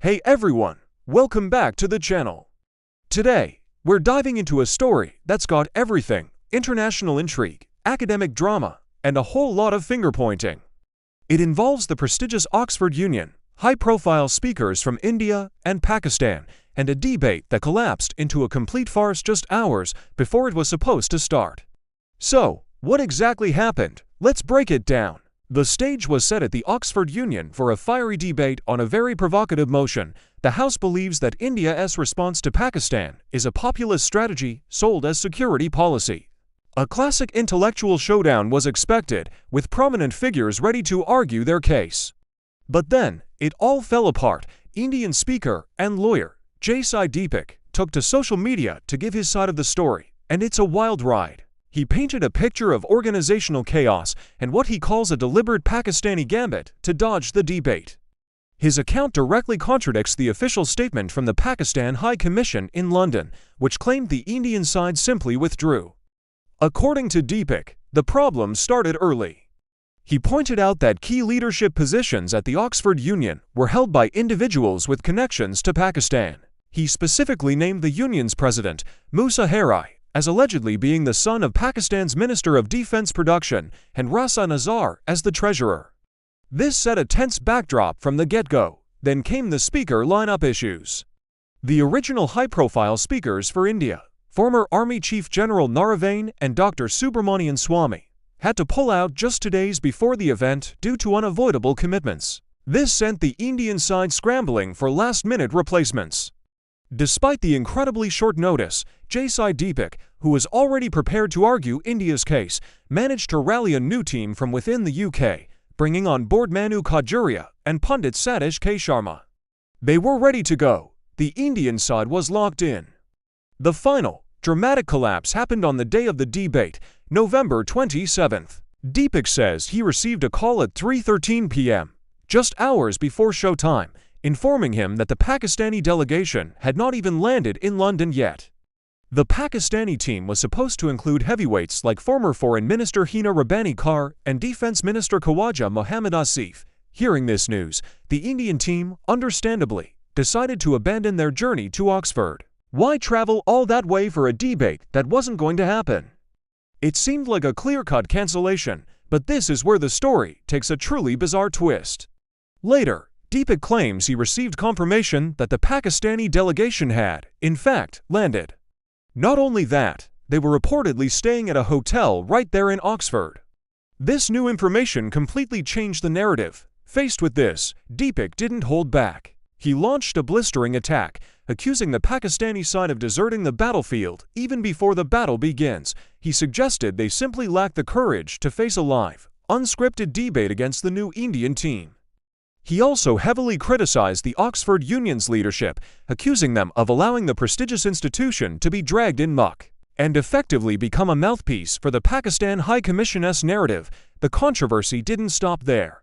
Hey everyone, welcome back to the channel. Today, we're diving into a story that's got everything: international intrigue, academic drama, and a whole lot of finger-pointing. It involves the prestigious Oxford Union, high-profile speakers from India and Pakistan, and a debate that collapsed into a complete farce just hours before it was supposed to start. So, what exactly happened? Let's break it down. The stage was set at the Oxford Union for a fiery debate on a very provocative motion. The House believes that India's response to Pakistan is a populist strategy sold as security policy. A classic intellectual showdown was expected, with prominent figures ready to argue their case. But then, it all fell apart. Indian speaker and lawyer Deepak took to social media to give his side of the story, and it's a wild ride. He painted a picture of organizational chaos and what he calls a deliberate Pakistani gambit to dodge the debate. His account directly contradicts the official statement from the Pakistan High Commission in London, which claimed the Indian side simply withdrew. According to Deepak, the problem started early. He pointed out that key leadership positions at the Oxford Union were held by individuals with connections to Pakistan. He specifically named the union's president, Musa Harai, as allegedly being the son of Pakistan's Minister of Defense Production, and Rasa Nazar as the treasurer. This set a tense backdrop from the get-go. Then came the speaker lineup issues. The original high-profile speakers for India, former Army Chief General Naravane and Dr. Subramanian Swamy, had to pull out just 2 days before the event due to unavoidable commitments. This sent the Indian side scrambling for last-minute replacements. Despite the incredibly short notice, Deepak, who was already prepared to argue India's case, managed to rally a new team from within the UK, bringing on board Manu Khajuria and pundit Satish K. Sharma. They were ready to go. The Indian side was locked in. The final, dramatic collapse happened on the day of the debate, November 27th. Deepak says he received a call at 3:13 p.m., just hours before showtime, informing him that the Pakistani delegation had not even landed in London yet. The Pakistani team was supposed to include heavyweights like former Foreign Minister Hina Rabbani Kar and Defense Minister Khawaja Mohammad Asif. Hearing this news, the Indian team, understandably, decided to abandon their journey to Oxford. Why travel all that way for a debate that wasn't going to happen? It seemed like a clear-cut cancellation, but this is where the story takes a truly bizarre twist. Later, Deepak claims he received confirmation that the Pakistani delegation had, in fact, landed. Not only that, they were reportedly staying at a hotel right there in Oxford. This new information completely changed the narrative. Faced with this, Deepak didn't hold back. He launched a blistering attack, accusing the Pakistani side of deserting the battlefield even before the battle begins. He suggested they simply lacked the courage to face a live, unscripted debate against the new Indian team. He also heavily criticized the Oxford Union's leadership, accusing them of allowing the prestigious institution to be dragged in muck and effectively become a mouthpiece for the Pakistan High Commission's narrative. The controversy didn't stop there.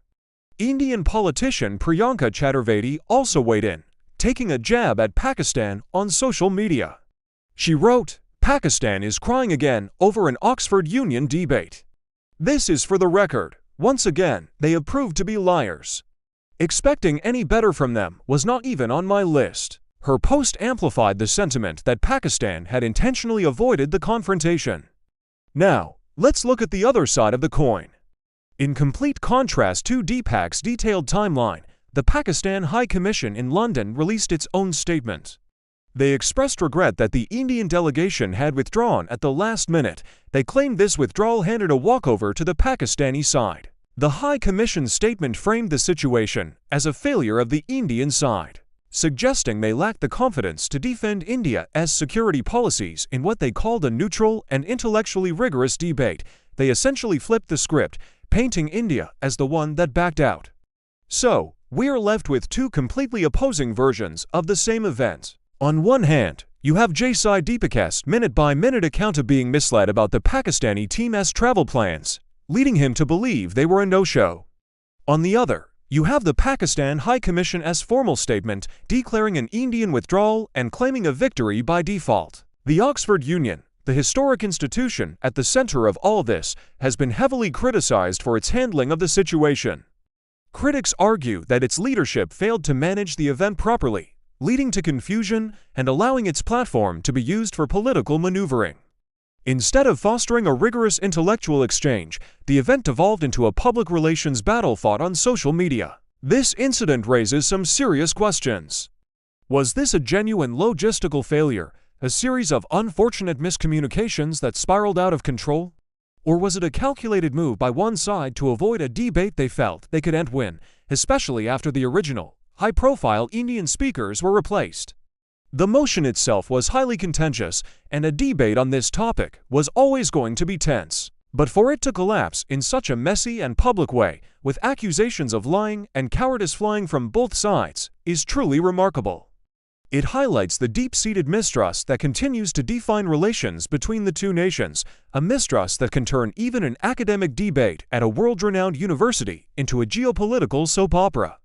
Indian politician Priyanka Chaturvedi also weighed in, taking a jab at Pakistan on social media. She wrote, "Pakistan is crying again over an Oxford Union debate. This is for the record. Once again, they have proved to be liars. Expecting any better from them was not even on my list." Her post amplified the sentiment that Pakistan had intentionally avoided the confrontation. Now, let's look at the other side of the coin. In complete contrast to Deepak's detailed timeline, the Pakistan High Commission in London released its own statement. They expressed regret that the Indian delegation had withdrawn at the last minute. They claimed this withdrawal handed a walkover to the Pakistani side. The High Commission's statement framed the situation as a failure of the Indian side, suggesting they lacked the confidence to defend India's security policies in what they called a neutral and intellectually rigorous debate. They essentially flipped the script, painting India as the one that backed out. So, we're left with two completely opposing versions of the same event. On one hand, you have Deepak's minute-by-minute account of being misled about the Pakistani team's travel plans, leading him to believe they were a no-show. On the other, you have the Pakistan High Commission's formal statement declaring an Indian withdrawal and claiming a victory by default. The Oxford Union, the historic institution at the center of all this, has been heavily criticized for its handling of the situation. Critics argue that its leadership failed to manage the event properly, leading to confusion and allowing its platform to be used for political maneuvering. Instead of fostering a rigorous intellectual exchange, the event devolved into a public relations battle fought on social media. This incident raises some serious questions. Was this a genuine logistical failure, a series of unfortunate miscommunications that spiraled out of control? Or was it a calculated move by one side to avoid a debate they felt they couldn't win, especially after the original, high-profile Indian speakers were replaced? The motion itself was highly contentious, and a debate on this topic was always going to be tense. But for it to collapse in such a messy and public way, with accusations of lying and cowardice flying from both sides, is truly remarkable. It highlights the deep-seated mistrust that continues to define relations between the two nations, a mistrust that can turn even an academic debate at a world-renowned university into a geopolitical soap opera.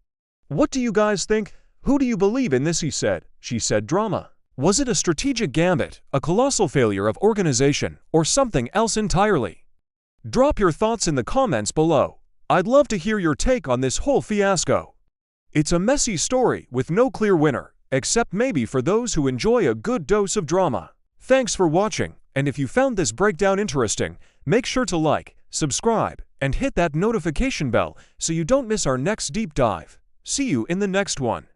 What do you guys think? Who do you believe in this he said, she said drama? Was it a strategic gambit, a colossal failure of organization, or something else entirely? Drop your thoughts in the comments below. I'd love to hear your take on this whole fiasco. It's a messy story with no clear winner, except maybe for those who enjoy a good dose of drama. Thanks for watching, and if you found this breakdown interesting, make sure to like, subscribe, and hit that notification bell so you don't miss our next deep dive. See you in the next one.